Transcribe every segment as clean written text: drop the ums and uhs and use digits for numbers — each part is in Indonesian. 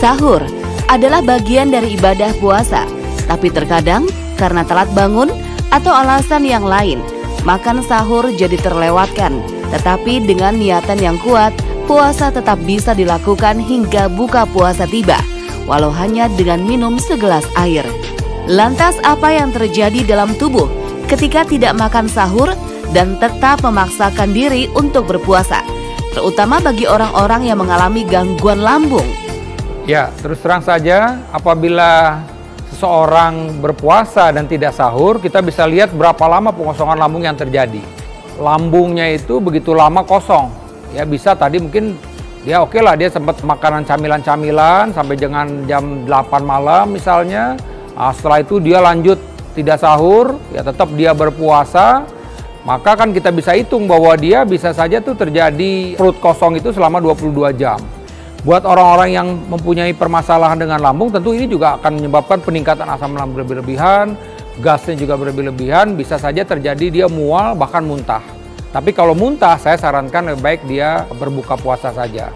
Sahur adalah bagian dari ibadah puasa, tapi terkadang karena telat bangun atau alasan yang lain, makan sahur jadi terlewatkan. Tetapi dengan niatan yang kuat, puasa tetap bisa dilakukan hingga buka puasa tiba, walau hanya dengan minum segelas air. Lantas apa yang terjadi dalam tubuh ketika tidak makan sahur dan tetap memaksakan diri untuk berpuasa, terutama bagi orang-orang yang mengalami gangguan lambung? Ya, terus terang saja, apabila seseorang berpuasa dan tidak sahur, kita bisa lihat berapa lama pengosongan lambung yang terjadi. Lambungnya itu begitu lama kosong. Ya, bisa tadi mungkin dia oke lah, dia sempat makanan camilan-camilan sampai dengan jam 8 malam misalnya. Nah, setelah itu dia lanjut tidak sahur, ya tetap dia berpuasa. Maka kan kita bisa hitung bahwa dia bisa saja tuh terjadi perut kosong itu selama 22 jam. Buat orang-orang yang mempunyai permasalahan dengan lambung, tentu ini juga akan menyebabkan peningkatan asam lambung berlebihan, gasnya juga berlebihan, bisa saja terjadi dia mual bahkan muntah. Tapi kalau muntah, saya sarankan lebih baik dia berbuka puasa saja.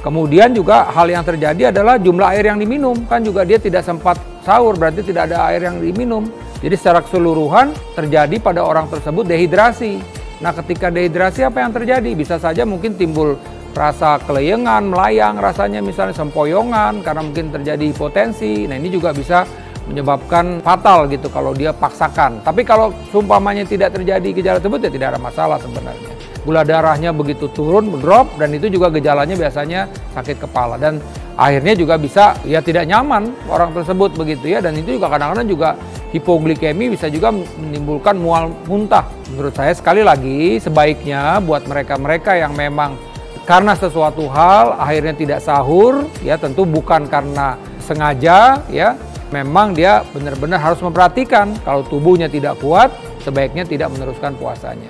Kemudian juga hal yang terjadi adalah jumlah air yang diminum, kan juga dia tidak sempat sahur, berarti tidak ada air yang diminum. Jadi secara keseluruhan terjadi pada orang tersebut dehidrasi. Nah, ketika dehidrasi apa yang terjadi? Bisa saja mungkin timbul rasa keleyengan, melayang rasanya, misalnya sempoyongan karena mungkin terjadi hipotensi. Nah, ini juga bisa menyebabkan fatal gitu kalau dia paksakan. Tapi kalau seumpamanya tidak terjadi gejala tersebut, ya tidak ada masalah sebenarnya. Gula darahnya begitu turun, drop, dan itu juga gejalanya biasanya sakit kepala. Dan akhirnya juga bisa ya tidak nyaman orang tersebut begitu ya. Dan itu juga kadang-kadang juga hipoglikemi bisa juga menimbulkan mual muntah. Menurut saya sekali lagi sebaiknya buat mereka-mereka yang memang karena sesuatu hal akhirnya tidak sahur, ya tentu bukan karena sengaja, ya memang dia benar-benar harus memperhatikan kalau tubuhnya tidak kuat, sebaiknya tidak meneruskan puasanya.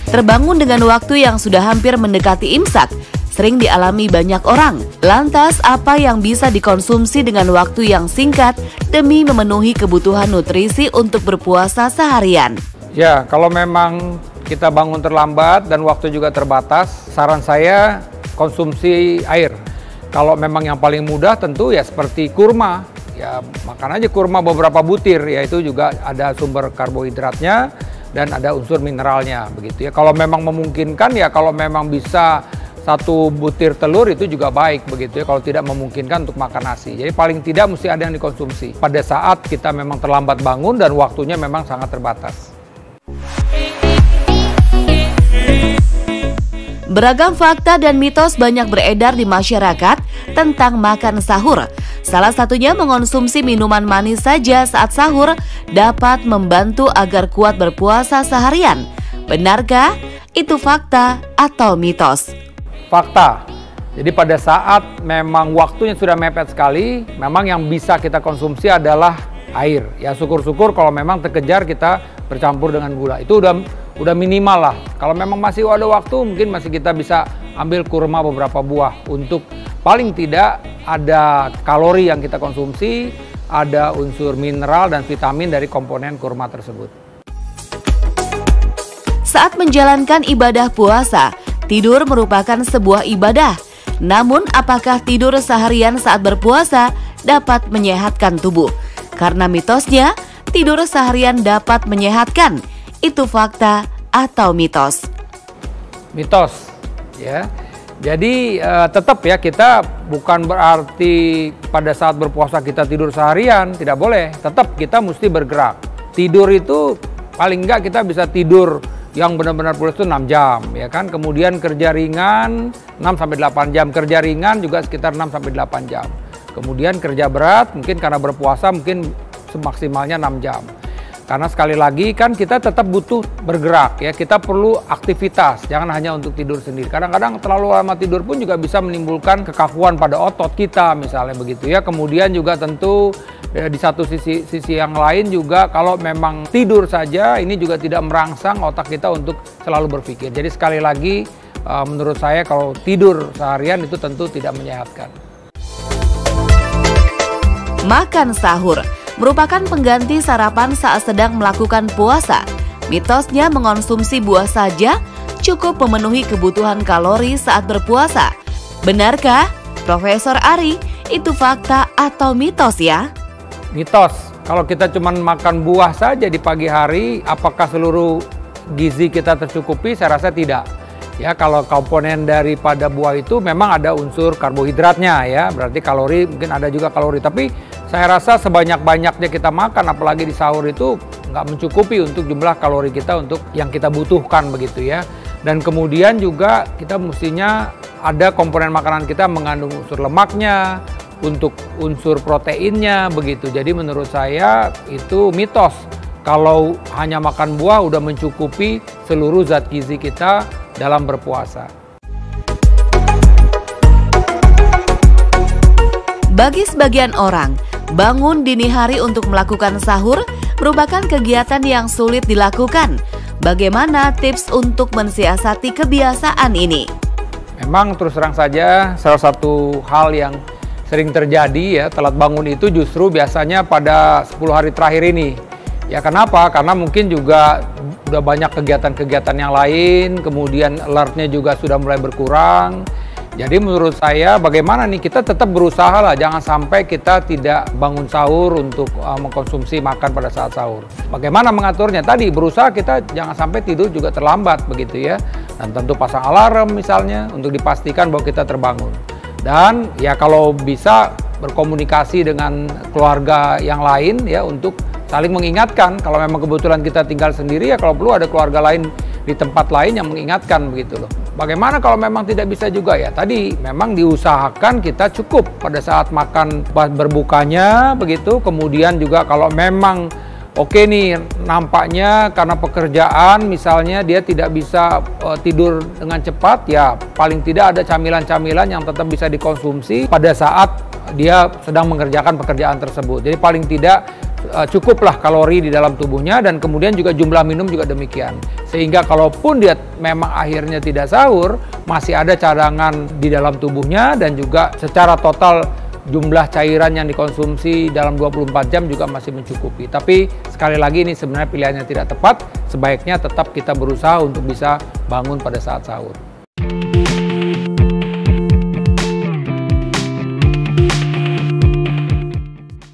Terbangun dengan waktu yang sudah hampir mendekati imsak sering dialami banyak orang. Lantas apa yang bisa dikonsumsi dengan waktu yang singkat demi memenuhi kebutuhan nutrisi untuk berpuasa seharian? Ya, kalau memang kita bangun terlambat dan waktu juga terbatas, saran saya konsumsi air. Kalau memang yang paling mudah tentu ya seperti kurma. Ya makan aja kurma beberapa butir, ya itu juga ada sumber karbohidratnya dan ada unsur mineralnya begitu ya. Kalau memang memungkinkan ya, kalau memang bisa 1 butir telur itu juga baik begitu ya, kalau tidak memungkinkan untuk makan nasi. Jadi paling tidak mesti ada yang dikonsumsi pada saat kita memang terlambat bangun dan waktunya memang sangat terbatas. Beragam fakta dan mitos banyak beredar di masyarakat tentang makan sahur. Salah satunya mengonsumsi minuman manis saja saat sahur dapat membantu agar kuat berpuasa seharian. Benarkah itu fakta atau mitos? Fakta. Jadi pada saat memang waktunya sudah mepet sekali, memang yang bisa kita konsumsi adalah air. Ya syukur-syukur kalau memang terkejar kita bercampur dengan gula. Itu udah minimal lah. Kalau memang masih ada waktu, mungkin masih kita bisa ambil kurma beberapa buah untuk paling tidak ada kalori yang kita konsumsi, ada unsur mineral dan vitamin dari komponen kurma tersebut. Saat menjalankan ibadah puasa, tidur merupakan sebuah ibadah. Namun apakah tidur seharian saat berpuasa dapat menyehatkan tubuh? Karena mitosnya, tidur seharian dapat menyehatkan. Itu fakta atau mitos? Mitos, ya. Jadi tetap ya, kita bukan berarti pada saat berpuasa kita tidur seharian, tidak boleh. Tetap kita mesti bergerak. Tidur itu paling enggak kita bisa tidur yang benar-benar pulas itu 6 jam, ya kan. Kemudian kerja ringan 6-8 jam, kerja ringan juga sekitar 6-8 jam. Kemudian kerja berat mungkin karena berpuasa mungkin semaksimalnya 6 jam. Karena sekali lagi kan kita tetap butuh bergerak ya, kita perlu aktivitas, jangan hanya untuk tidur sendiri. Kadang-kadang terlalu lama tidur pun juga bisa menimbulkan kekakuan pada otot kita misalnya begitu ya. Kemudian juga tentu di satu sisi yang lain juga kalau memang tidur saja ini juga tidak merangsang otak kita untuk selalu berpikir. Jadi sekali lagi menurut saya kalau tidur seharian itu tentu tidak menyehatkan. Makan sahur merupakan pengganti sarapan saat sedang melakukan puasa. Mitosnya mengonsumsi buah saja cukup memenuhi kebutuhan kalori saat berpuasa. Benarkah? Profesor Ari, itu fakta atau mitos ya? Mitos. Kalau kita cuma makan buah saja di pagi hari, apakah seluruh gizi kita tercukupi? Saya rasa tidak. Ya, kalau komponen daripada buah itu memang ada unsur karbohidratnya ya, berarti kalori, mungkin ada juga kalori. Tapi saya rasa sebanyak-banyaknya kita makan, apalagi di sahur itu nggak mencukupi untuk jumlah kalori kita untuk yang kita butuhkan begitu ya. Dan kemudian juga kita mestinya ada komponen makanan kita mengandung unsur lemaknya, untuk unsur proteinnya begitu. Jadi menurut saya itu mitos. Kalau hanya makan buah udah mencukupi seluruh zat gizi kita dalam berpuasa. Bagi sebagian orang, bangun dini hari untuk melakukan sahur merupakan kegiatan yang sulit dilakukan. Bagaimana tips untuk mensiasati kebiasaan ini? Memang terus terang saja salah satu hal yang sering terjadi ya, telat bangun itu justru biasanya pada 10 hari terakhir ini. Ya kenapa? Karena mungkin juga udah banyak kegiatan-kegiatan yang lain, kemudian alertnya juga sudah mulai berkurang. Jadi menurut saya bagaimana nih, kita tetap berusaha lah, jangan sampai kita tidak bangun sahur untuk mengkonsumsi makan pada saat sahur. Bagaimana mengaturnya? Tadi berusaha kita jangan sampai tidur juga terlambat begitu ya. Dan tentu pasang alarm misalnya untuk dipastikan bahwa kita terbangun. Dan ya kalau bisa berkomunikasi dengan keluarga yang lain ya untuk saling mengingatkan. Kalau memang kebetulan kita tinggal sendiri ya kalau perlu ada keluarga lain di tempat lain yang mengingatkan begitu loh. Bagaimana kalau memang tidak bisa juga ya? Tadi memang diusahakan kita cukup pada saat makan berbukanya begitu. Kemudian juga kalau memang oke nih nampaknya karena pekerjaan misalnya dia tidak bisa tidur dengan cepat ya paling tidak ada camilan-camilan yang tetap bisa dikonsumsi pada saat dia sedang mengerjakan pekerjaan tersebut. Jadi paling tidak cukuplah kalori di dalam tubuhnya dan kemudian juga jumlah minum juga demikian. Sehingga kalaupun dia memang akhirnya tidak sahur, masih ada cadangan di dalam tubuhnya dan juga secara total jumlah cairan yang dikonsumsi dalam 24 jam juga masih mencukupi. Tapi sekali lagi ini sebenarnya pilihannya tidak tepat, sebaiknya tetap kita berusaha untuk bisa bangun pada saat sahur.